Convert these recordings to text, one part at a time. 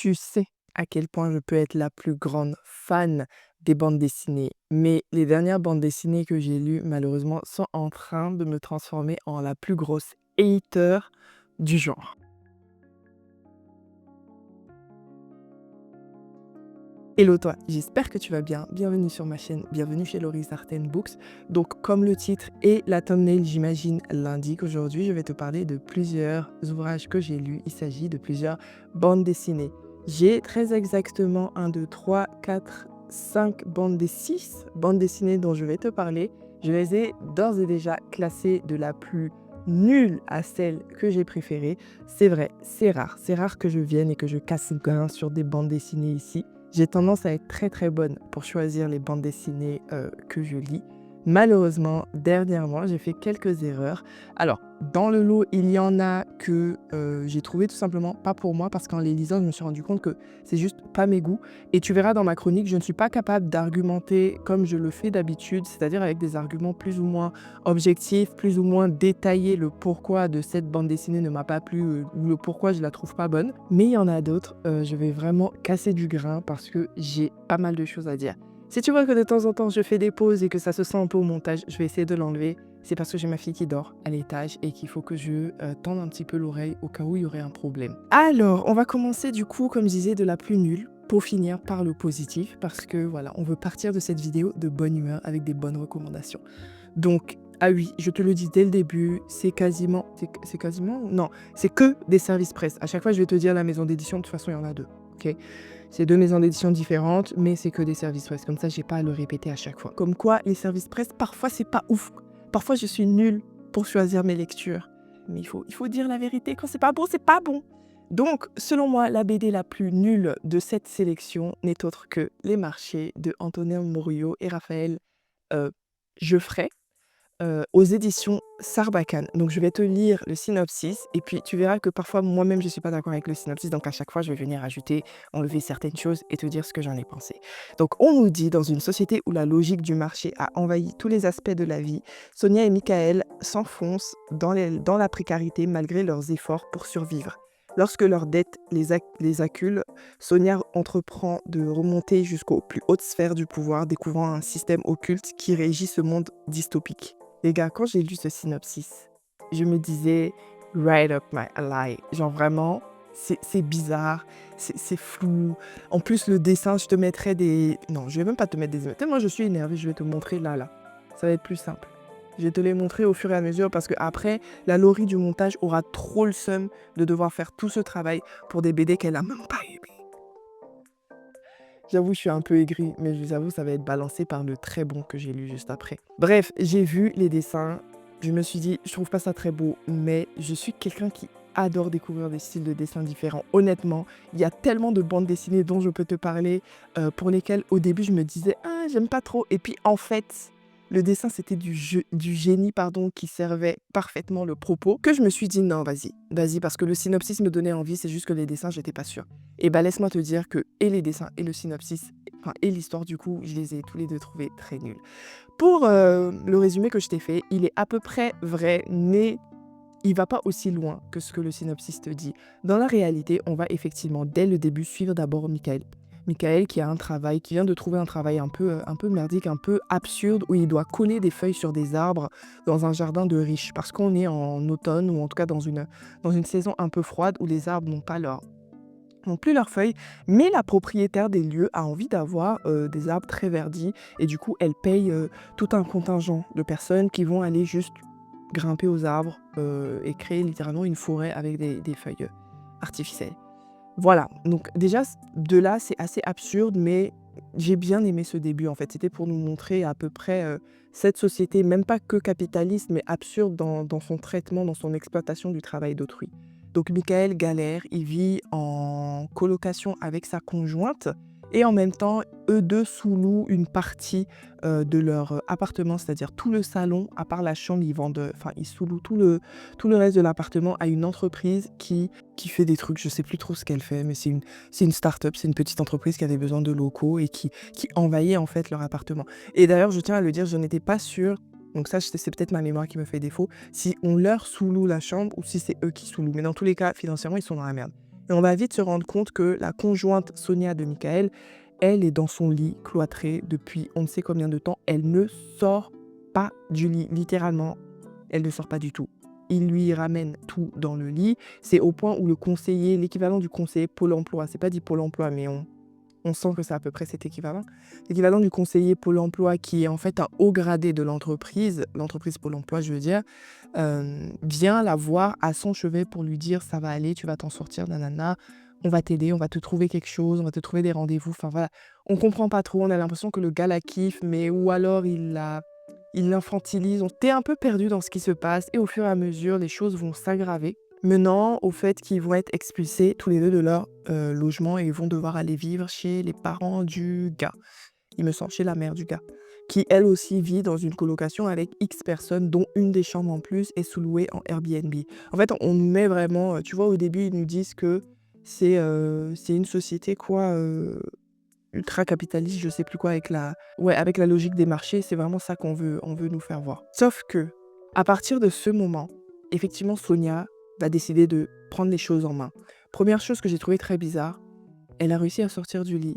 Tu sais à quel point je peux être la plus grande fan des bandes dessinées, mais les dernières bandes dessinées que j'ai lues, malheureusement, sont en train de me transformer en la plus grosse hater du genre. Hello toi, j'espère que tu vas bien. Bienvenue sur ma chaîne, bienvenue chez Laurie Arten Books. Donc, comme le titre et la thumbnail, j'imagine, l'indiquent, aujourd'hui, je vais te parler de plusieurs ouvrages que j'ai lus. Il s'agit de plusieurs bandes dessinées. J'ai très exactement 1, 2, 3, 4, 5 bandes des 6 bandes dessinées dont je vais te parler. Je les ai d'ores et déjà classées de la plus nulle à celle que j'ai préférée. C'est vrai, c'est rare. C'est rare que je vienne et que je casse le grain sur des bandes dessinées ici. J'ai tendance à être très très bonne pour choisir les bandes dessinées que je lis. Malheureusement, dernièrement, j'ai fait quelques erreurs. Alors, dans le lot, il y en a que j'ai trouvé tout simplement pas pour moi parce qu'en les lisant, je me suis rendu compte que c'est juste pas mes goûts. Et tu verras dans ma chronique, je ne suis pas capable d'argumenter comme je le fais d'habitude, c'est-à-dire avec des arguments plus ou moins objectifs, plus ou moins détaillés, le pourquoi de cette bande dessinée ne m'a pas plu ou le pourquoi je la trouve pas bonne. Mais il y en a d'autres, je vais vraiment casser du grain parce que j'ai pas mal de choses à dire. Si tu vois que de temps en temps je fais des pauses et que ça se sent un peu au montage, je vais essayer de l'enlever. C'est parce que j'ai ma fille qui dort à l'étage et qu'il faut que je tende un petit peu l'oreille au cas où il y aurait un problème. Alors, on va commencer du coup, comme je disais, de la plus nulle pour finir par le positif parce que voilà, on veut partir de cette vidéo de bonne humeur avec des bonnes recommandations. Donc, ah oui, je te le dis dès le début, c'est quasiment, non, c'est que des services presse. À chaque fois, je vais te dire la maison d'édition, de toute façon, il y en a deux, ok? C'est deux maisons d'édition différentes, mais c'est que des services presse. Comme ça, j'ai pas à le répéter à chaque fois. Comme quoi, les services presse, parfois, c'est pas ouf. Parfois, je suis nulle pour choisir mes lectures. Mais il faut dire la vérité. Quand c'est pas bon, c'est pas bon. Donc, selon moi, la BD la plus nulle de cette sélection n'est autre que Les Marchés de Antonin Murillo et Raphaël Geoffrey aux éditions Sarbacane. Donc, je vais te lire le synopsis et puis tu verras que parfois, moi-même, je ne suis pas d'accord avec le synopsis. Donc, à chaque fois, je vais venir ajouter, enlever certaines choses et te dire ce que j'en ai pensé. Donc, on nous dit, dans une société où la logique du marché a envahi tous les aspects de la vie, Sonia et Michael s'enfoncent dans la précarité malgré leurs efforts pour survivre. Lorsque leurs dettes les acculent, Sonia entreprend de remonter jusqu'aux plus hautes sphères du pouvoir, découvrant un système occulte qui régit ce monde dystopique. Les gars, quand j'ai lu ce synopsis, je me disais right up my alley. Genre vraiment, c'est bizarre, c'est flou. En plus, le dessin, je te mettrais des... Non, je vais même pas te mettre des images. Tellement je suis énervée, je vais te montrer là. Ça va être plus simple. Je vais te les montrer au fur et à mesure parce que après, la Laurie du montage aura trop le seum de devoir faire tout ce travail pour des BD qu'elle a même pas aimé. J'avoue, je suis un peu aigrie, mais je vous avoue, ça va être balancé par le très bon que j'ai lu juste après. Bref, j'ai vu les dessins, je me suis dit, je trouve pas ça très beau, mais je suis quelqu'un qui adore découvrir des styles de dessin différents. Honnêtement, il y a tellement de bandes dessinées dont je peux te parler, pour lesquelles au début je me disais, ah, j'aime pas trop. Et puis en fait, le dessin c'était du génie, pardon, qui servait parfaitement le propos, que je me suis dit, non, vas-y, parce que le synopsis me donnait envie, c'est juste que les dessins, j'étais pas sûre. Et bah laisse-moi te dire que et les dessins et le synopsis, enfin et l'histoire du coup, je les ai tous les deux trouvés très nuls. Pour le résumé que je t'ai fait, il est à peu près vrai, mais il va pas aussi loin que ce que le synopsis te dit. Dans la réalité, on va effectivement dès le début suivre d'abord Michael. Michael qui a un travail, qui vient de trouver un travail un peu merdique, un peu absurde, où il doit coller des feuilles sur des arbres dans un jardin de riches, parce qu'on est en automne, ou en tout cas dans une saison un peu froide, où les arbres n'ont plus leurs feuilles, mais la propriétaire des lieux a envie d'avoir des arbres très verdis et du coup elle paye tout un contingent de personnes qui vont aller juste grimper aux arbres et créer littéralement une forêt avec des feuilles artificielles. Voilà, donc déjà de là c'est assez absurde, mais j'ai bien aimé ce début en fait. C'était pour nous montrer à peu près cette société, même pas que capitaliste, mais absurde dans son traitement, dans son exploitation du travail d'autrui. Donc Michael galère, il vit en colocation avec sa conjointe et en même temps, eux deux sous-louent une partie de leur appartement, c'est-à-dire tout le salon, à part la chambre, ils sous-louent tout le reste de l'appartement à une entreprise qui fait des trucs, je sais plus trop ce qu'elle fait, mais c'est une start-up, c'est une petite entreprise qui avait besoin de locaux et qui envahit en fait leur appartement. Et d'ailleurs, je tiens à le dire, je n'étais pas sûre, donc ça c'est peut-être ma mémoire qui me fait défaut, si on leur sous-loue la chambre ou si c'est eux qui sous-louent. Mais dans tous les cas, financièrement, ils sont dans la merde. Et on va vite se rendre compte que la conjointe Sonia de Michael, elle est dans son lit, cloîtrée depuis on ne sait combien de temps. Elle ne sort pas du lit, littéralement. Elle ne sort pas du tout. Il lui ramène tout dans le lit. C'est au point où le conseiller, l'équivalent du conseiller Pôle emploi, c'est pas dit Pôle emploi, mais on sent que c'est à peu près cet équivalent. L'équivalent du conseiller Pôle emploi, qui est en fait un haut gradé de l'entreprise Pôle emploi, je veux dire, vient la voir à son chevet pour lui dire ça va aller, tu vas t'en sortir, nanana, on va t'aider, on va te trouver quelque chose, on va te trouver des rendez-vous. Enfin voilà, on comprend pas trop, on a l'impression que le gars la kiffe, mais ou alors il l'infantilise. T'es un peu perdu dans ce qui se passe et au fur et à mesure, les choses vont s'aggraver, menant au fait qu'ils vont être expulsés tous les deux de leur logement et ils vont devoir aller vivre chez les parents du gars. Il me semble, chez la mère du gars, qui elle aussi vit dans une colocation avec X personnes, dont une des chambres en plus est sous-louée en Airbnb. En fait, on nous met vraiment, tu vois, au début, ils nous disent que c'est une société quoi, ultra capitaliste, je sais plus quoi, avec la logique des marchés, c'est vraiment ça on veut nous faire voir. Sauf que, à partir de ce moment, effectivement, Sonia va décider de prendre les choses en main. Première chose que j'ai trouvé très bizarre, elle a réussi à sortir du lit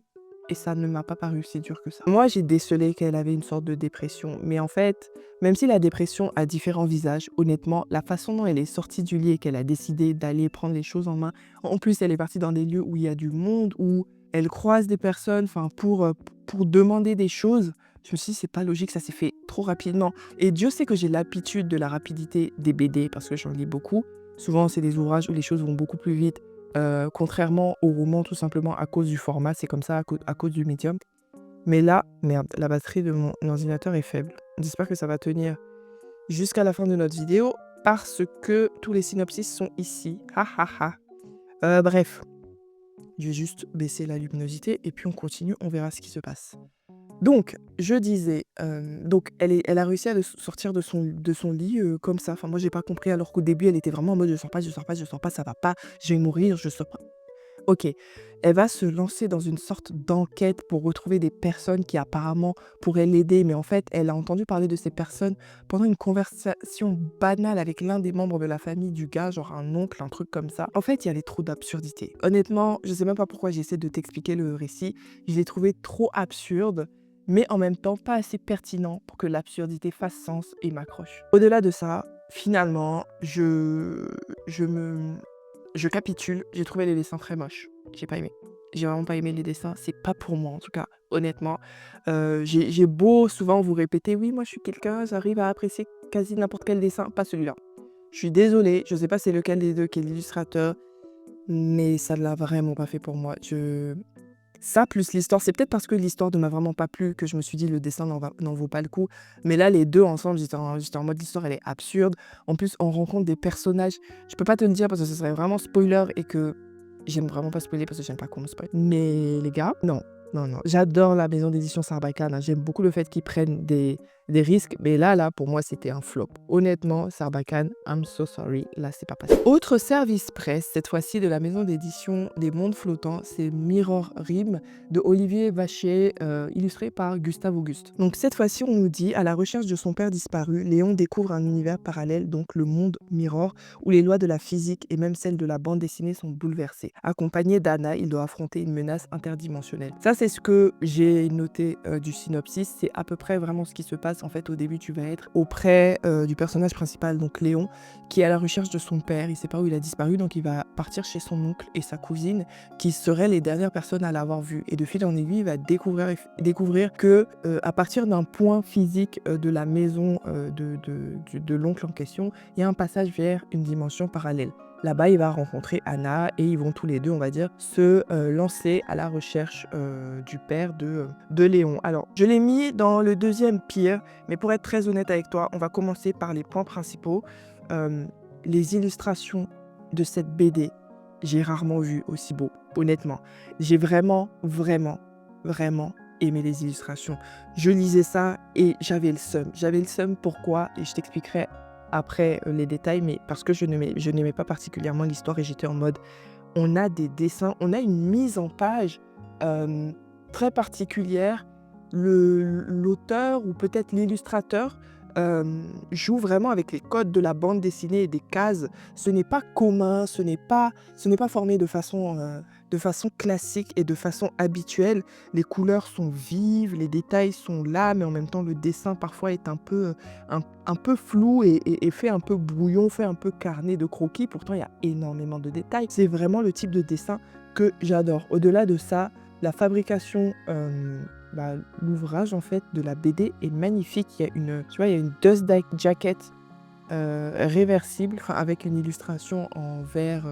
et ça ne m'a pas paru si dur que ça. Moi, j'ai décelé qu'elle avait une sorte de dépression, mais en fait, même si la dépression a différents visages, honnêtement, la façon dont elle est sortie du lit et qu'elle a décidé d'aller prendre les choses en main, en plus, elle est partie dans des lieux où il y a du monde, où elle croise des personnes, enfin, pour demander des choses. Je me suis dit, c'est pas logique, ça s'est fait trop rapidement. Et Dieu sait que j'ai l'habitude de la rapidité des BD parce que j'en lis beaucoup. Souvent, c'est des ouvrages où les choses vont beaucoup plus vite. Contrairement au roman, tout simplement à cause du format, c'est comme ça, à cause du médium. Mais là, merde, la batterie de mon ordinateur est faible. J'espère que ça va tenir jusqu'à la fin de notre vidéo parce que tous les synopsis sont ici. Ha ha ha. Bref, je vais juste baisser la luminosité et puis on continue, on verra ce qui se passe. Donc, je disais, donc elle a réussi à sortir de son lit comme ça. Enfin, moi, j'ai pas compris alors qu'au début, elle était vraiment en mode je sors pas, je sors pas, je sors pas, ça va pas, je vais mourir, je sors pas. Ok, elle va se lancer dans une sorte d'enquête pour retrouver des personnes qui apparemment pourraient l'aider, mais en fait, elle a entendu parler de ces personnes pendant une conversation banale avec l'un des membres de la famille du gars, genre un oncle, un truc comme ça. En fait, il y avait trop d'absurdité. Honnêtement, je sais même pas pourquoi j'essaie de t'expliquer le récit. Je l'ai trouvé trop absurde, mais en même temps pas assez pertinent pour que l'absurdité fasse sens et m'accroche. Au-delà de ça, finalement, je capitule, j'ai trouvé les dessins très moches. J'ai pas aimé. J'ai vraiment pas aimé les dessins, c'est pas pour moi en tout cas, honnêtement. J'ai beau souvent vous répéter: «Oui, moi je suis quelqu'un, j'arrive à apprécier quasi n'importe quel dessin», pas celui-là. Je suis désolée, je sais pas c'est lequel des 2 qui est l'illustrateur, mais ça ne l'a vraiment pas fait pour moi. Ça plus l'histoire, c'est peut-être parce que l'histoire ne m'a vraiment pas plu que je me suis dit: «Le dessin n'en vaut pas le coup». Mais là, les 2 ensemble, j'étais en mode: «L'histoire, elle est absurde». En plus, on rencontre des personnages, je peux pas te le dire parce que ce serait vraiment spoiler et que j'aime vraiment pas spoiler parce que j'aime pas qu'on me spoil. Mais les gars, non, non, non. J'adore la maison d'édition Sarbacane, hein. J'aime beaucoup le fait qu'ils prennent des risques, mais là, pour moi, c'était un flop. Honnêtement, Sarbacane, I'm so sorry, là, c'est pas passé. Autre service presse, cette fois-ci de la maison d'édition des Mondes Flottants, c'est Mirror Rim de Olivier Vacher, illustré par Gustave Auguste. Donc cette fois-ci, on nous dit, à la recherche de son père disparu, Léon découvre un univers parallèle, donc le monde Mirror, où les lois de la physique et même celles de la bande dessinée sont bouleversées. Accompagné d'Anna, il doit affronter une menace interdimensionnelle. Ça, c'est ce que j'ai noté du synopsis. C'est à peu près vraiment ce qui se passe. En fait, au début, tu vas être auprès du personnage principal, donc Léon, qui est à la recherche de son père. Il sait pas où il a disparu, donc il va partir chez son oncle et sa cousine, qui seraient les dernières personnes à l'avoir vu. Et de fil en aiguille, il va découvrir que à partir d'un point physique de la maison de l'oncle en question, il y a un passage vers une dimension parallèle. Là-bas, il va rencontrer Anna et ils vont tous les deux, on va dire, se lancer à la recherche du père de Léon. Alors, je l'ai mis dans le deuxième pire, mais pour être très honnête avec toi, on va commencer par les points principaux. Les illustrations de cette BD, j'ai rarement vu aussi beau, honnêtement. J'ai vraiment, vraiment, vraiment aimé les illustrations. Je lisais ça et j'avais le seum. J'avais le seum, pourquoi? Et je t'expliquerai après les détails, mais parce que je n'aimais pas particulièrement l'histoire et j'étais en mode, on a des dessins, on a une mise en page très particulière. L'auteur ou peut-être l'illustrateur joue vraiment avec les codes de la bande dessinée et des cases. Ce n'est pas commun, ce n'est pas formé de façon classique et de façon habituelle. Les couleurs sont vives, les détails sont là, mais en même temps le dessin parfois est un peu flou et fait un peu brouillon, fait un peu carnet de croquis. Pourtant, il y a énormément de détails. C'est vraiment le type de dessin que j'adore. Au-delà de ça, la fabrication, l'ouvrage en fait de la BD est magnifique. Il y a une dust jacket réversible, enfin, avec une illustration en vert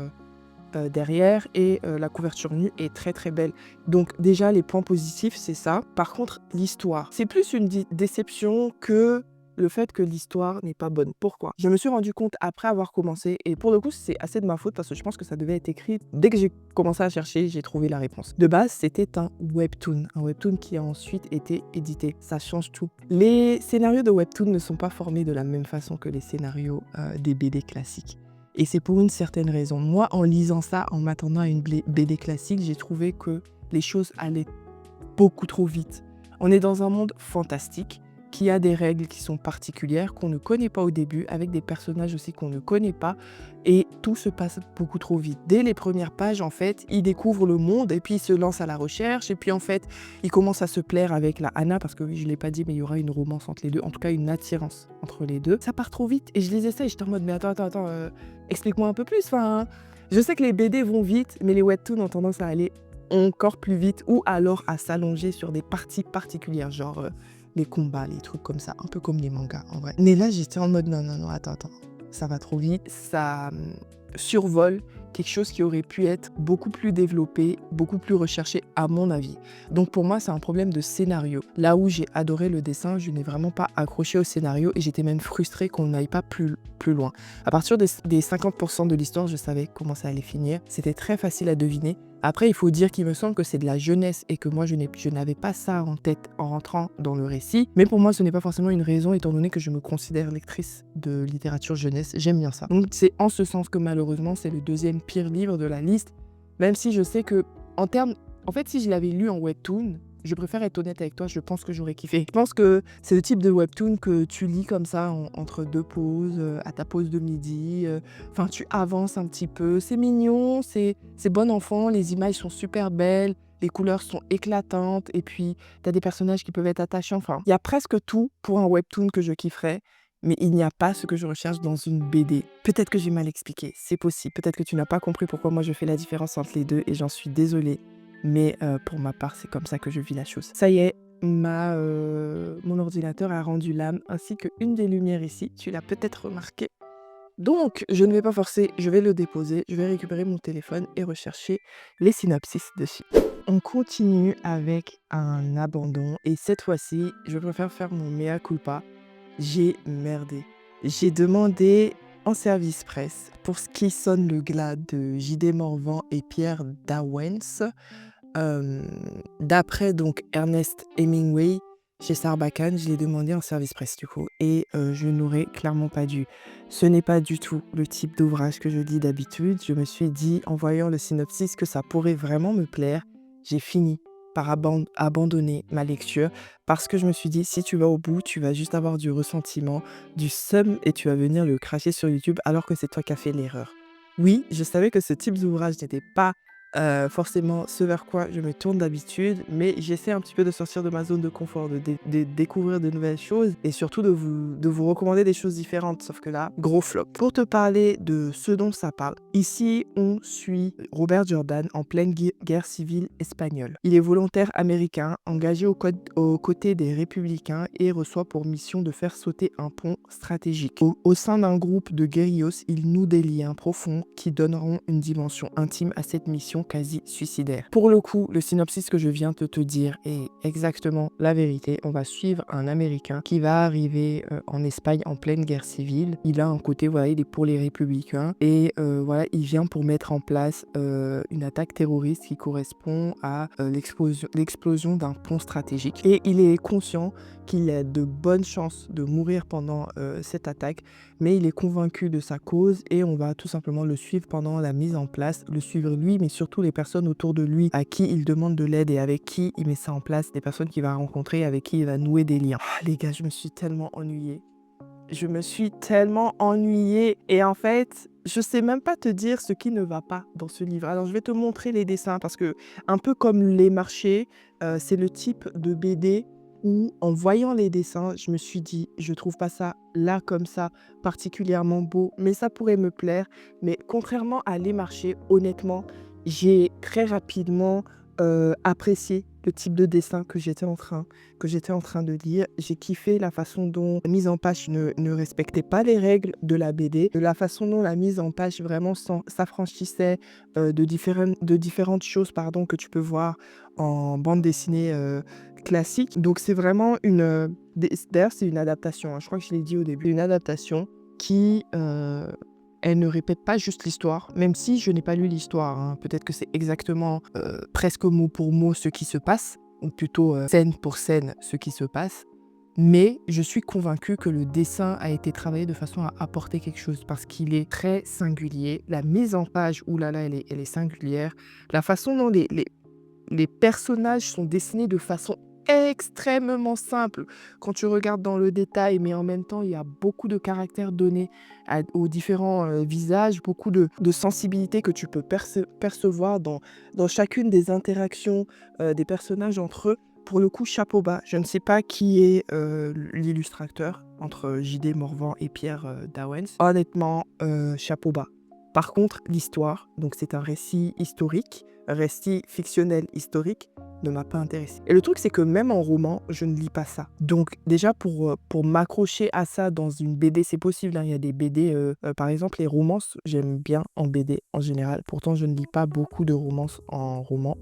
derrière et la couverture nue est très très belle. Donc déjà les points positifs c'est ça. Par contre l'histoire, c'est plus une déception que le fait que l'histoire n'est pas bonne. Pourquoi? Je me suis rendu compte après avoir commencé, et pour le coup c'est assez de ma faute parce que je pense que ça devait être écrit. Dès que j'ai commencé à chercher, j'ai trouvé la réponse. De base c'était un webtoon qui a ensuite été édité. Ça change tout. Les scénarios de webtoon ne sont pas formés de la même façon que les scénarios des BD classiques. Et c'est pour une certaine raison. Moi, en lisant ça, en m'attendant à une BD classique, j'ai trouvé que les choses allaient beaucoup trop vite. On est dans un monde fantastique qui a des règles qui sont particulières, qu'on ne connaît pas au début, avec des personnages aussi qu'on ne connaît pas, et tout se passe beaucoup trop vite. Dès les premières pages, en fait, il découvre le monde, et puis il se lance à la recherche, et puis en fait, il commence à se plaire avec la Anna, parce que oui, je ne l'ai pas dit, mais il y aura une romance entre les deux, en tout cas une attirance entre les deux. Ça part trop vite, et je lisais ça, et j'étais en mode, mais attends, explique-moi un peu plus, enfin, je sais que les BD vont vite, mais les webtoons ont tendance à aller encore plus vite, ou alors à s'allonger sur des parties particulières, genre les combats, les trucs comme ça, un peu comme les mangas en vrai. Mais là j'étais en mode non, attends, ça va trop vite, ça survole quelque chose qui aurait pu être beaucoup plus développé, beaucoup plus recherché à mon avis. Donc pour moi c'est un problème de scénario. Là où j'ai adoré le dessin, je n'ai vraiment pas accroché au scénario et j'étais même frustrée qu'on n'aille pas plus loin. À partir des 50% de l'histoire, je savais comment ça allait finir. C'était très facile à deviner. Après, il faut dire qu'il me semble que c'est de la jeunesse et que moi, je n'avais pas ça en tête en rentrant dans le récit. Mais pour moi, ce n'est pas forcément une raison, étant donné que je me considère lectrice de littérature jeunesse. J'aime bien ça. Donc, c'est en ce sens que malheureusement, c'est le deuxième pire livre de la liste. Même si je sais que, en fait, si je l'avais lu en webtoon, je préfère être honnête avec toi, je pense que j'aurais kiffé. Je pense que c'est le type de webtoon que tu lis comme ça entre deux pauses, à ta pause de midi. Enfin, tu avances un petit peu. C'est mignon, c'est bon enfant, les images sont super belles, les couleurs sont éclatantes, et puis tu as des personnages qui peuvent être attachants. Enfin, il y a presque tout pour un webtoon que je kifferais, mais il n'y a pas ce que je recherche dans une BD. Peut-être que j'ai mal expliqué, c'est possible. Peut-être que tu n'as pas compris pourquoi moi je fais la différence entre les deux, et j'en suis désolée. Mais pour ma part, c'est comme ça que je vis la chose. Ça y est, mon ordinateur a rendu l'âme, ainsi qu'une des lumières ici. Tu l'as peut-être remarqué. Donc, je ne vais pas forcer, je vais le déposer, je vais récupérer mon téléphone et rechercher les synopsis dessus. On continue avec un abandon, et cette fois-ci, je préfère faire mon mea culpa. J'ai merdé. J'ai demandé en service presse pour ce qui sonne le glas de J.D. Morvan et Pierre Dawens. D'après donc Ernest Hemingway, chez Sarbacane, je l'ai demandé en service presse du coup, et je n'aurais clairement pas dû. Ce n'est pas du tout le type d'ouvrage que je lis d'habitude. Je me suis dit, en voyant le synopsis, que ça pourrait vraiment me plaire. J'ai fini par abandonner ma lecture parce que je me suis dit, si tu vas au bout, tu vas juste avoir du ressentiment, du seum, et tu vas venir le cracher sur YouTube alors que c'est toi qui as fait l'erreur. Oui, je savais que ce type d'ouvrage n'était pas forcément ce vers quoi je me tourne d'habitude, mais j'essaie un petit peu de sortir de ma zone de confort, de découvrir de nouvelles choses, et surtout de vous recommander des choses différentes, sauf que là, gros flop. Pour te parler de ce dont ça parle, ici on suit Robert Jordan en pleine guerre civile espagnole. Il est volontaire américain, engagé aux côtés des républicains, et reçoit pour mission de faire sauter un pont stratégique. Au sein d'un groupe de guerrillos, il noue des liens profonds qui donneront une dimension intime à cette mission quasi suicidaire. Pour le coup, le synopsis que je viens de te dire est exactement la vérité. On va suivre un Américain qui va arriver en Espagne en pleine guerre civile. Il a un côté, voilà, il est pour les républicains, et voilà, il vient pour mettre en place une attaque terroriste qui correspond à l'explosion d'un pont stratégique. Et il est conscient qu'il a de bonnes chances de mourir pendant cette attaque, mais il est convaincu de sa cause, et on va tout simplement le suivre pendant la mise en place, le suivre lui, mais surtout les personnes autour de lui à qui il demande de l'aide et avec qui il met ça en place, des personnes qu'il va rencontrer, avec qui il va nouer des liens. Les gars, je me suis tellement ennuyée. Je me suis tellement ennuyée et en fait, je sais même pas te dire ce qui ne va pas dans ce livre. Alors je vais te montrer les dessins parce que un peu comme Les Marchés, c'est le type de BD où en voyant les dessins, je me suis dit: «Je trouve pas ça là, comme ça, particulièrement beau, mais ça pourrait me plaire». Mais contrairement à Les Marchés, honnêtement, j'ai très rapidement, apprécié le type de dessin que j'étais en train de lire. J'ai kiffé la façon dont la mise en page ne respectait pas les règles de la BD, de la façon dont la mise en page vraiment s'affranchissait de différentes choses pardon, que tu peux voir en bande dessinée classique. Donc c'est vraiment d'ailleurs c'est une adaptation, hein, je crois que je l'ai dit au début, une adaptation qui, elle ne répète pas juste l'histoire, même si je n'ai pas lu l'histoire, hein. Peut-être que c'est exactement, presque mot pour mot ce qui se passe, ou plutôt, scène pour scène ce qui se passe. Mais je suis convaincue que le dessin a été travaillé de façon à apporter quelque chose parce qu'il est très singulier. La mise en page, ouh là là, elle est singulière. La façon dont les personnages sont dessinés de façon extrêmement simple quand tu regardes dans le détail, mais en même temps, il y a beaucoup de caractères donnés aux différents visages, beaucoup de sensibilité que tu peux percevoir dans chacune des interactions des personnages entre eux. Pour le coup, chapeau bas. Je ne sais pas qui est l'illustrateur entre J.D. Morvan et Pierre Dawens. Honnêtement, chapeau bas. Par contre, l'histoire, donc c'est un récit historique, récit fictionnel historique, ne m'a pas intéressée. Et le truc, c'est que même en roman, je ne lis pas ça. Donc déjà, pour m'accrocher à ça dans une BD, c'est possible, hein. Il y a des BD, par exemple, les romances, j'aime bien en BD en général. Pourtant, je ne lis pas beaucoup de romances en roman.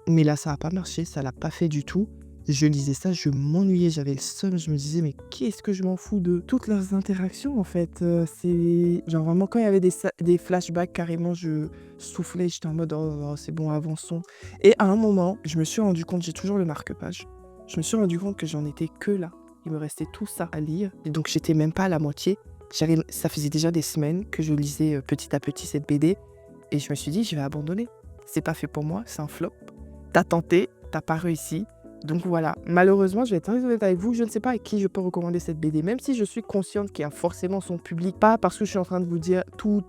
Mais là, ça n'a pas marché, ça l'a pas fait du tout. Je lisais ça, je m'ennuyais, j'avais le seum, je me disais: «Mais qu'est-ce que je m'en fous de toutes leurs interactions, en fait?» C'est genre vraiment quand il y avait des flashbacks, carrément, je soufflais, j'étais en mode: «Oh, c'est bon, avançons». Et à un moment, je me suis rendu compte, j'ai toujours le marque-page, je me suis rendu compte que j'en étais que là. Il me restait tout ça à lire et donc j'étais même pas à la moitié. Ça faisait déjà des semaines que je lisais, petit à petit cette BD et je me suis dit: «Je vais abandonner. C'est pas fait pour moi, c'est un flop. T'as tenté, t'as pas réussi». Donc voilà, malheureusement, je vais être très honnête avec vous, je ne sais pas à qui je peux recommander cette BD, même si je suis consciente qu'il y a forcément son public. Pas parce que je suis en train de vous dire tout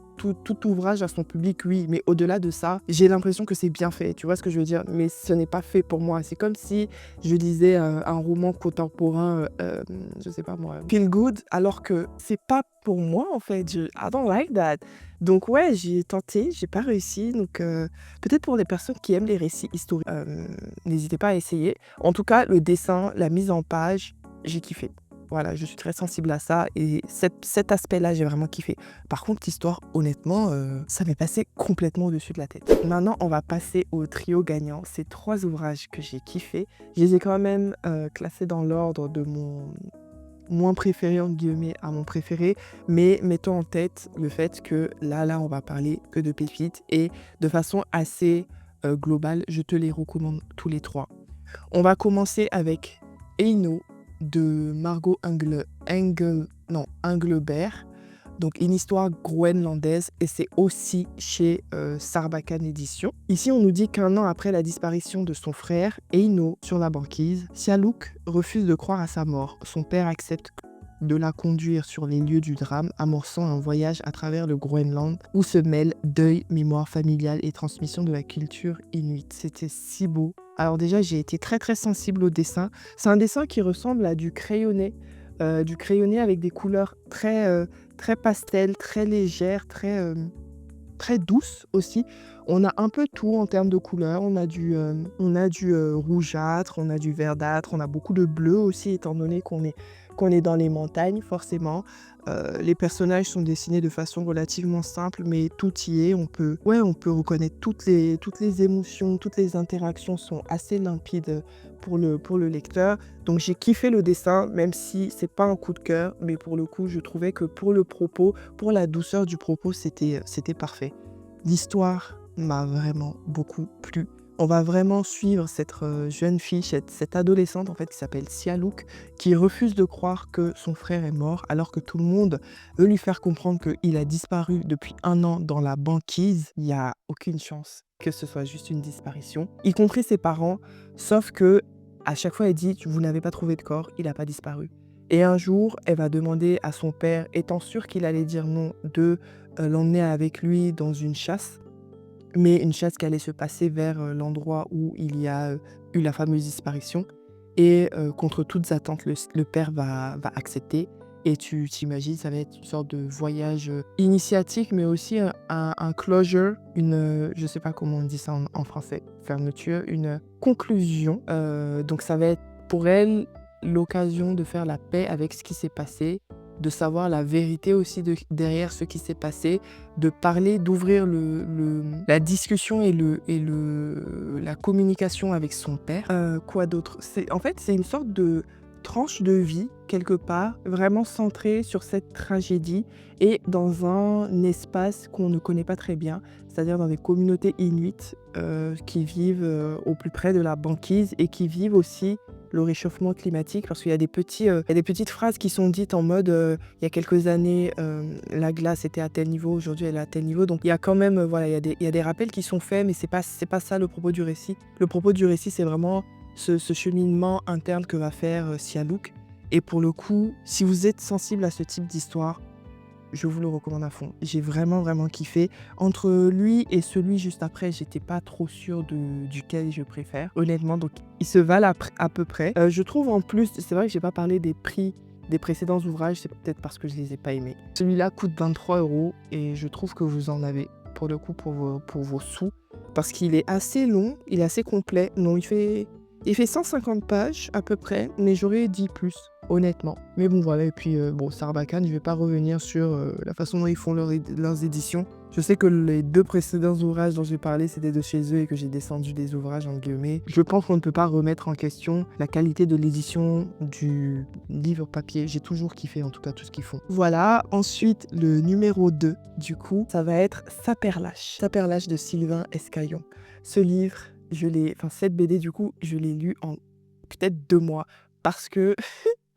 ouvrage a son public, oui, mais au-delà de ça, j'ai l'impression que c'est bien fait, tu vois ce que je veux dire? Mais ce n'est pas fait pour moi. C'est comme si je lisais un roman contemporain, je sais pas moi, feel good, alors que c'est pas pour moi en fait. I don't like that. Donc ouais, j'ai tenté, j'ai pas réussi. Donc peut-être pour les personnes qui aiment les récits historiques, n'hésitez pas à essayer. En tout cas, le dessin, la mise en page, j'ai kiffé. Voilà, je suis très sensible à ça et cet aspect-là, j'ai vraiment kiffé. Par contre, l'histoire, honnêtement, ça m'est passé complètement au-dessus de la tête. Maintenant, on va passer au trio gagnant. C'est 3 ouvrages que j'ai kiffés. Je les ai quand même classés dans l'ordre de mon moins préféré entre guillemets à mon préféré, mais mettons en tête le fait que là, on va parler que de pépites et de façon assez globale, je te les recommande tous les 3. On va commencer avec Eino de Margot Engelbert. Donc une histoire groenlandaise et c'est aussi chez Sarbacane Éditions. Ici, on nous dit qu'un an après la disparition de son frère, Eino, sur la banquise, Sialouk refuse de croire à sa mort. Son père accepte de la conduire sur les lieux du drame, amorçant un voyage à travers le Groenland où se mêlent deuil, mémoire familiale et transmission de la culture inuite. C'était si beau. Alors déjà, j'ai été très très sensible au dessin. C'est un dessin qui ressemble à du crayonné avec des couleurs très pastel, très légères, très douces aussi. On a un peu tout en termes de couleurs. On a du rougeâtre, on a du verdâtre, on a beaucoup de bleu aussi, étant donné qu'on est dans les montagnes, forcément. Les personnages sont dessinés de façon relativement simple, mais tout y est. On peut reconnaître toutes les émotions, toutes les interactions sont assez limpides pour le lecteur. Donc j'ai kiffé le dessin, même si c'est pas un coup de cœur, mais pour le coup, je trouvais que pour le propos, pour la douceur du propos, c'était parfait. L'histoire m'a vraiment beaucoup plu. On va vraiment suivre cette jeune fille, cette adolescente en fait qui s'appelle Sialouk, qui refuse de croire que son frère est mort, alors que tout le monde veut lui faire comprendre qu'il a disparu depuis un an dans la banquise. Il n'y a aucune chance que ce soit juste une disparition, y compris ses parents, sauf que à chaque fois elle dit: vous n'avez pas trouvé de corps, il n'a pas disparu. Et un jour, elle va demander à son père, étant sûr qu'il allait dire non, de l'emmener avec lui dans une chasse, mais une chasse qui allait se passer vers l'endroit où il y a eu la fameuse disparition. Et contre toutes attentes, le père va accepter. Et tu t'imagines, ça va être une sorte de voyage initiatique, mais aussi un closure, je sais pas comment on dit ça en français, fermeture, une conclusion. Donc ça va être pour elle l'occasion de faire la paix avec ce qui s'est passé, de savoir la vérité aussi derrière ce qui s'est passé, de parler, d'ouvrir la discussion la communication avec son père. Quoi d'autre? En fait, c'est une sorte de tranche de vie, quelque part, vraiment centrée sur cette tragédie et dans un espace qu'on ne connaît pas très bien, c'est-à-dire dans des communautés inuites qui vivent au plus près de la banquise et qui vivent aussi le réchauffement climatique, parce qu'il y a il y a des petites phrases qui sont dites en mode il y a quelques années la glace était à tel niveau, aujourd'hui elle est à tel niveau, donc il y a quand même voilà, il y a des rappels qui sont faits, mais c'est pas ça le propos du récit. Le propos du récit, c'est vraiment ce cheminement interne que va faire Sialouk. Et pour le coup, si vous êtes sensible à ce type d'histoire, je vous le recommande à fond. J'ai vraiment, vraiment kiffé. Entre lui et celui juste après, j'étais pas trop sûre duquel je préfère, honnêtement. Donc, ils se valent à peu près. Je trouve en plus, c'est vrai que j'ai pas parlé des prix des précédents ouvrages, c'est peut-être parce que je les ai pas aimés. Celui-là coûte 23 € et je trouve que vous en avez pour le coup pour vos sous. Parce qu'il est assez long, il est assez complet. Non, il fait 150 pages à peu près, mais j'aurais dit plus, honnêtement. Mais bon, voilà. Et puis, bon, Sarbacane, je vais pas revenir sur la façon dont ils font leurs éditions. Je sais que les 2 précédents ouvrages dont j'ai parlé, c'était de chez eux et que j'ai descendu des ouvrages, entre guillemets. Je pense qu'on ne peut pas remettre en question la qualité de l'édition du livre papier. J'ai toujours kiffé, en tout cas, tout ce qu'ils font. Voilà. Ensuite, le numéro 2, du coup, ça va être Saperlâche. Saperlâche de Sylvain Escaillon. Ce livre, cette BD, du coup, je l'ai lu en peut-être 2 mois parce que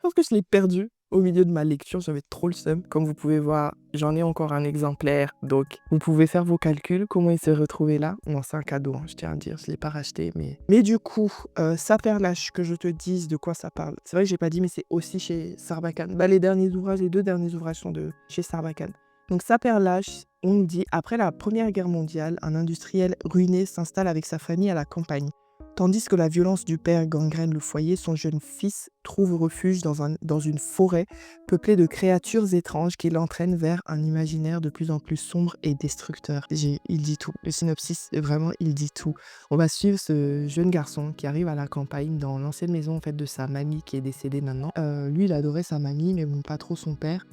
je l'ai perdu au milieu de ma lecture. J'avais trop le seum. Comme vous pouvez voir, j'en ai encore un exemplaire. Donc, vous pouvez faire vos calculs. Comment il s'est retrouvé là? Non, c'est un cadeau, hein, je tiens à dire. Je ne l'ai pas racheté. Mais du coup, Saperlâche, que je te dise de quoi ça parle. C'est vrai que j'ai pas dit, mais c'est aussi chez Sarbacane. Bah, les 2 derniers ouvrages sont de chez Sarbacane. Donc, Saperlâche, on dit, après la Première Guerre mondiale, un industriel ruiné s'installe avec sa famille à la campagne. Tandis que la violence du père gangrène le foyer, son jeune fils trouve refuge dans une forêt peuplée de créatures étranges qui l'entraînent vers un imaginaire de plus en plus sombre et destructeur. Il dit tout. Le synopsis, vraiment, il dit tout. On va suivre ce jeune garçon qui arrive à la campagne, dans l'ancienne maison en fait, de sa mamie qui est décédée maintenant. Lui, il adorait sa mamie, mais bon, pas trop son père.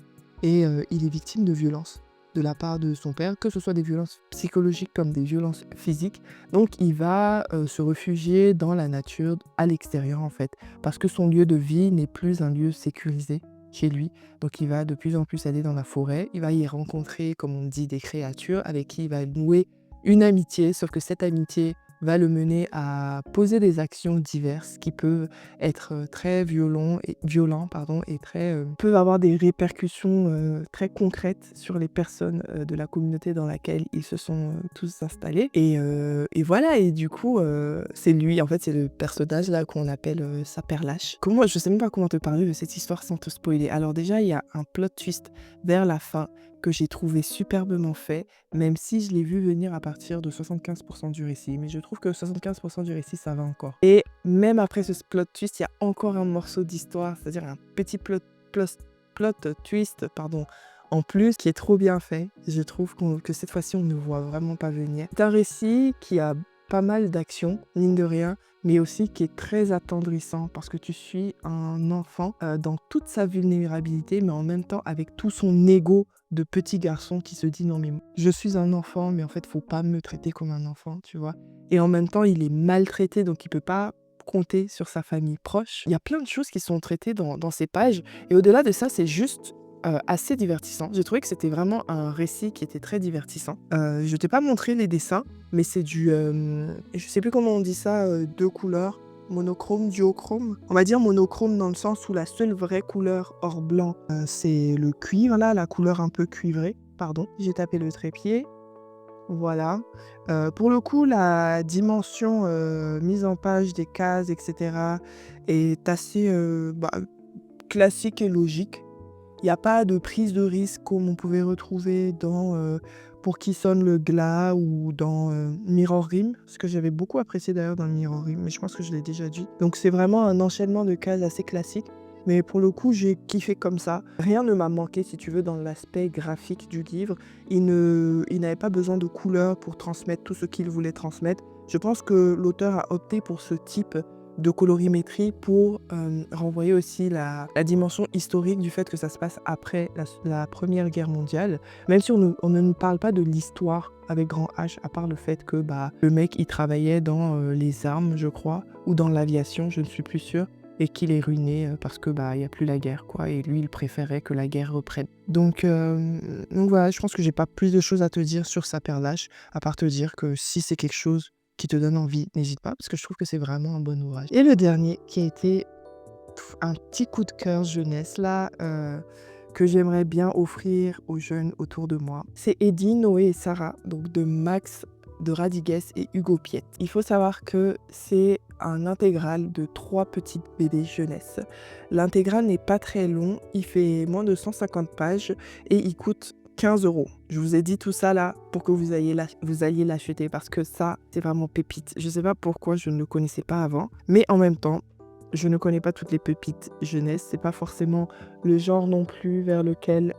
Et il est victime de violences de la part de son père, que ce soit des violences psychologiques comme des violences physiques. Donc il va se réfugier dans la nature, à l'extérieur en fait, parce que son lieu de vie n'est plus un lieu sécurisé chez lui. Donc il va de plus en plus aller dans la forêt, il va y rencontrer, comme on dit, des créatures avec qui il va nouer une amitié, sauf que cette amitié va le mener à poser des actions diverses qui peuvent être très violents et peuvent avoir des répercussions très concrètes sur les personnes de la communauté dans laquelle ils se sont tous installés. Et voilà, et du coup, c'est lui, en fait, c'est le personnage là qu'on appelle Saperlâche. Je sais même pas comment te parler de cette histoire sans te spoiler. Alors déjà, il y a un plot twist vers la fin que j'ai trouvé superbement fait, même si je l'ai vu venir à partir de 75% du récit. Mais je trouve que 75% du récit, ça va encore. Et même après ce plot twist, il y a encore un morceau d'histoire, c'est-à-dire un petit plot twist, pardon, en plus, qui est trop bien fait. Je trouve que cette fois-ci, on ne voit vraiment pas venir. C'est un récit qui a pas mal d'action, mine de rien, mais aussi qui est très attendrissant parce que tu suis un enfant dans toute sa vulnérabilité, mais en même temps avec tout son ego de petit garçon qui se dit non mais je suis un enfant, mais en fait faut pas me traiter comme un enfant, tu vois. Et en même temps il est maltraité, donc il peut pas compter sur sa famille proche. Il y a plein de choses qui sont traitées dans ces pages, et au-delà de ça, c'est juste assez divertissant. J'ai trouvé que c'était vraiment un récit qui était très divertissant. Je t'ai pas montré les dessins, mais c'est je sais plus comment on dit ça, 2 couleurs, monochrome, duochrome. On va dire monochrome dans le sens où la seule vraie couleur hors blanc, c'est le cuivre là, la couleur un peu cuivrée. Pardon, j'ai tapé le trépied. Voilà. Pour le coup, la dimension mise en page des cases, etc. est assez classique et logique. Il n'y a pas de prise de risque comme on pouvait retrouver dans Pour qui sonne le glas ou dans Mirror Rim, ce que j'avais beaucoup apprécié d'ailleurs dans Mirror Rim, mais je pense que je l'ai déjà dit. Donc c'est vraiment un enchaînement de cases assez classique, mais pour le coup j'ai kiffé comme ça. Rien ne m'a manqué si tu veux dans l'aspect graphique du livre. Il n'avait pas besoin de couleurs pour transmettre tout ce qu'il voulait transmettre. Je pense que l'auteur a opté pour ce type de colorimétrie pour renvoyer aussi la dimension historique du fait que ça se passe après la Première Guerre mondiale. Même si on ne nous parle pas de l'histoire avec grand H, à part le fait que le mec il travaillait dans les armes, je crois, ou dans l'aviation, je ne suis plus sûre, et qu'il est ruiné parce que il y a plus la guerre, quoi, et lui il préférait que la guerre reprenne. Donc voilà, je pense que j'ai pas plus de choses à te dire sur Saperlâche, à part te dire que si c'est quelque chose qui te donne envie, n'hésite pas, parce que je trouve que c'est vraiment un bon ouvrage. Et le dernier, qui a été un petit coup de cœur jeunesse, là, que j'aimerais bien offrir aux jeunes autour de moi, c'est Eddie, Noé et Sarah, donc de Max de Radigues et Hugo Piette. Il faut savoir que c'est un intégral de 3 petites BD jeunesse. L'intégral n'est pas très long, il fait moins de 150 pages et il coûte 15 €. Je vous ai dit tout ça là pour que vous alliez l'acheter parce que ça, c'est vraiment pépite. Je sais pas pourquoi je ne le connaissais pas avant, mais en même temps, je ne connais pas toutes les pépites jeunesse. C'est pas forcément le genre non plus vers lequel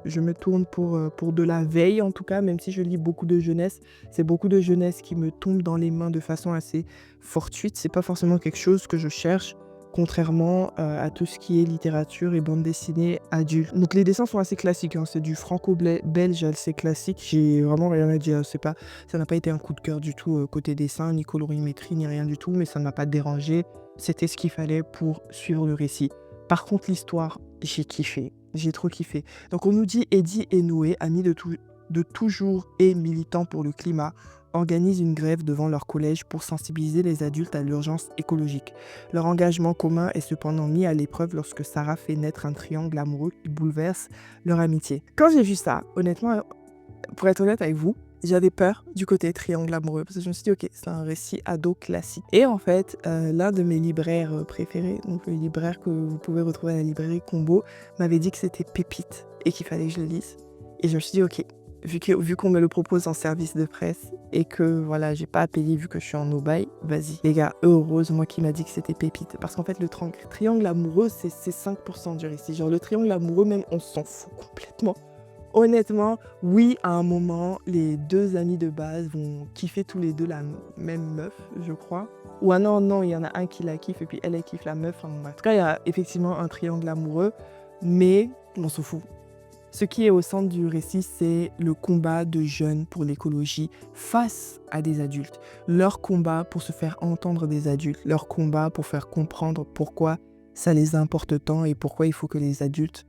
je me tourne pour de la veille en tout cas, même si je lis beaucoup de jeunesse. C'est beaucoup de jeunesse qui me tombe dans les mains de façon assez fortuite. C'est pas forcément quelque chose que je cherche, contrairement à tout ce qui est littérature et bande dessinée adulte. Donc les dessins sont assez classiques, hein. C'est du franco-belge assez classique. J'ai vraiment rien à dire. Ça n'a pas été un coup de cœur du tout côté dessin, ni colorimétrie, ni rien du tout, mais ça ne m'a pas dérangé. C'était ce qu'il fallait pour suivre le récit. Par contre, l'histoire, j'ai kiffé. J'ai trop kiffé. Donc on nous dit Eddie et Noé, amis de toujours et militants pour le climat, organisent une grève devant leur collège pour sensibiliser les adultes à l'urgence écologique. Leur engagement commun est cependant mis à l'épreuve lorsque Sarah fait naître un triangle amoureux qui bouleverse leur amitié. Quand j'ai vu ça, honnêtement, pour être honnête avec vous, j'avais peur du côté triangle amoureux parce que je me suis dit ok, c'est un récit ado classique. Et en fait, l'un de mes libraires préférés, donc le libraire que vous pouvez retrouver à la librairie Combo, m'avait dit que c'était pépite et qu'il fallait que je le lise. Et je me suis dit ok, vu qu'on me le propose en service de presse et que voilà, j'ai pas à payer vu que je suis en no-buy, vas-y. Les gars, heureusement qu'il m'a dit que c'était pépite. Parce qu'en fait, le triangle amoureux, c'est 5% du récit. Genre le triangle amoureux, même, on s'en fout complètement. Honnêtement, oui, à un moment, les 2 amis de base vont kiffer tous les 2 la même meuf, je crois. Ou non, il y en a un qui la kiffe et puis elle kiffe la meuf. En tout cas, il y a effectivement un triangle amoureux, mais on s'en fout. Ce qui est au centre du récit, c'est le combat de jeunes pour l'écologie face à des adultes. Leur combat pour se faire entendre des adultes, leur combat pour faire comprendre pourquoi ça les importe tant et pourquoi il faut que les adultes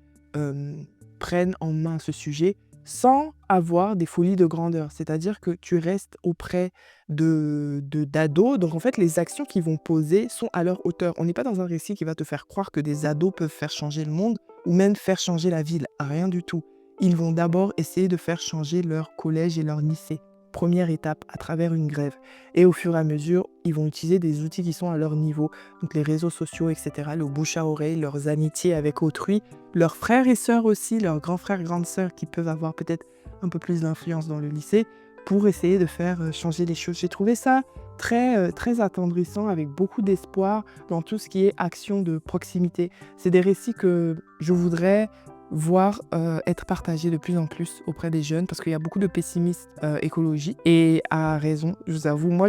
prennent en main ce sujet sans avoir des folies de grandeur. C'est-à-dire que tu restes auprès d'ados. Donc en fait, les actions qu'ils vont poser sont à leur hauteur. On n'est pas dans un récit qui va te faire croire que des ados peuvent faire changer le monde ou même faire changer la ville. Rien du tout. Ils vont d'abord essayer de faire changer leur collège et leur lycée. Première étape, à travers une grève. Et au fur et à mesure, ils vont utiliser des outils qui sont à leur niveau. Donc les réseaux sociaux, etc., le bouche à oreille, leurs amitiés avec autrui, leurs frères et sœurs aussi, leurs grands frères, grandes sœurs qui peuvent avoir peut-être un peu plus d'influence dans le lycée pour essayer de faire changer les choses. J'ai trouvé ça très attendrissant, avec beaucoup d'espoir dans tout ce qui est action de proximité. C'est des récits que je voudrais voir être partagés de plus en plus auprès des jeunes parce qu'il y a beaucoup de pessimistes écologiques et à raison, je vous avoue. Moi,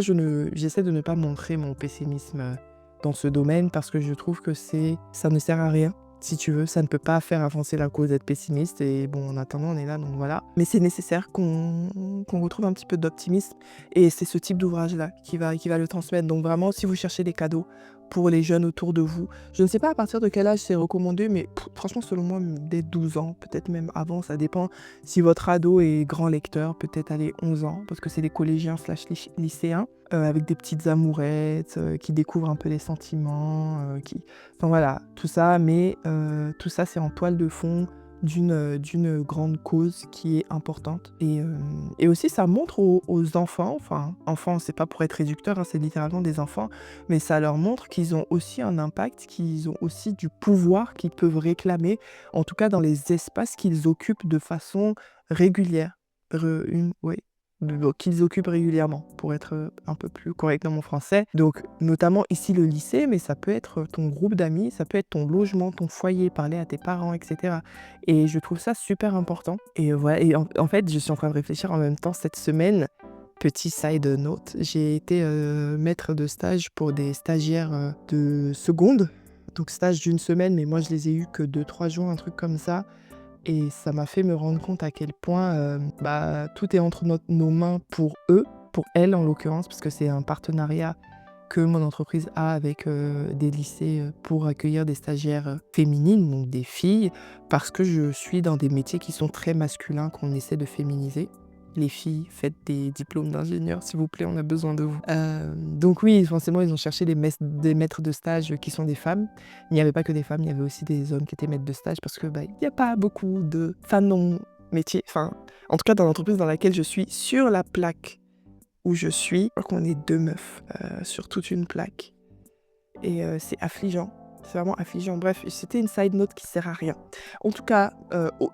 j'essaie de ne pas montrer mon pessimisme dans ce domaine parce que je trouve que ça ne sert à rien. Si tu veux, ça ne peut pas faire avancer la cause d'être pessimiste et bon, en attendant, on est là, donc voilà. Mais c'est nécessaire qu'on retrouve un petit peu d'optimisme et c'est ce type d'ouvrage-là qui va le transmettre. Donc vraiment, si vous cherchez des cadeaux pour les jeunes autour de vous, je ne sais pas à partir de quel âge c'est recommandé, mais franchement, selon moi, dès 12 ans, peut-être même avant, ça dépend. Si votre ado est grand lecteur, peut-être aller 11 ans, parce que c'est des collégiens/lycéens, avec des petites amourettes, qui découvrent un peu les sentiments, enfin voilà, tout ça, mais tout ça c'est en toile de fond d'une grande cause qui est importante. Et aussi, ça montre aux enfants, enfin, enfants, c'est pas pour être réducteur, hein, c'est littéralement des enfants, mais ça leur montre qu'ils ont aussi un impact, qu'ils ont aussi du pouvoir qu'ils peuvent réclamer, en tout cas dans les espaces qu'ils occupent de façon régulière. Oui, qu'ils occupent régulièrement, pour être un peu plus correct dans mon français. Donc, notamment ici le lycée, mais ça peut être ton groupe d'amis, ça peut être ton logement, ton foyer, parler à tes parents, etc. Et je trouve ça super important. Et voilà, et en fait, je suis en train de réfléchir en même temps cette semaine. Petit side note, j'ai été maître de stage pour des stagiaires de seconde. Donc stage d'une semaine, mais moi je les ai eus que 2-3 jours, un truc comme ça. Et ça m'a fait me rendre compte à quel point tout est entre nos mains pour eux, pour elles en l'occurrence, parce que c'est un partenariat que mon entreprise a avec des lycées pour accueillir des stagiaires féminines, donc des filles, parce que je suis dans des métiers qui sont très masculins, qu'on essaie de féminiser. Les filles, faites des diplômes d'ingénieur, s'il vous plaît, on a besoin de vous. Donc oui, forcément, ils ont cherché des maîtres de stage qui sont des femmes. Il n'y avait pas que des femmes, il y avait aussi des hommes qui étaient maîtres de stage parce que il n'y a pas beaucoup de femmes dans mon métier. Enfin, en tout cas, dans l'entreprise dans laquelle je suis, sur la plaque où je suis, je crois qu'on est 2 meufs sur toute une plaque. Et c'est affligeant. C'est vraiment affligeant. Bref, c'était une side note qui sert à rien. En tout cas,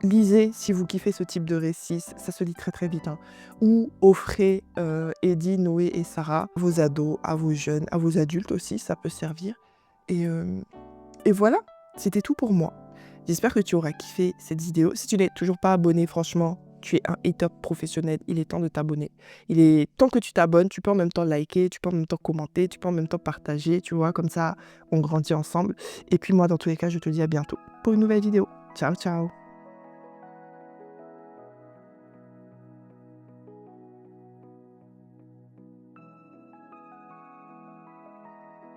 lisez si vous kiffez ce type de récit. Ça se lit très très vite, hein. Ou offrez Eddie, Noé et Sarah à vos ados, à vos jeunes, à vos adultes aussi, ça peut servir. Et, et voilà, c'était tout pour moi. J'espère que tu auras kiffé cette vidéo. Si tu n'es toujours pas abonné, franchement, tu es un top professionnel. Il est temps de t'abonner. Il est temps que tu t'abonnes. Tu peux en même temps liker, tu peux en même temps commenter, tu peux en même temps partager. Tu vois, comme ça, on grandit ensemble. Et puis moi, dans tous les cas, je te dis à bientôt pour une nouvelle vidéo. Ciao, ciao.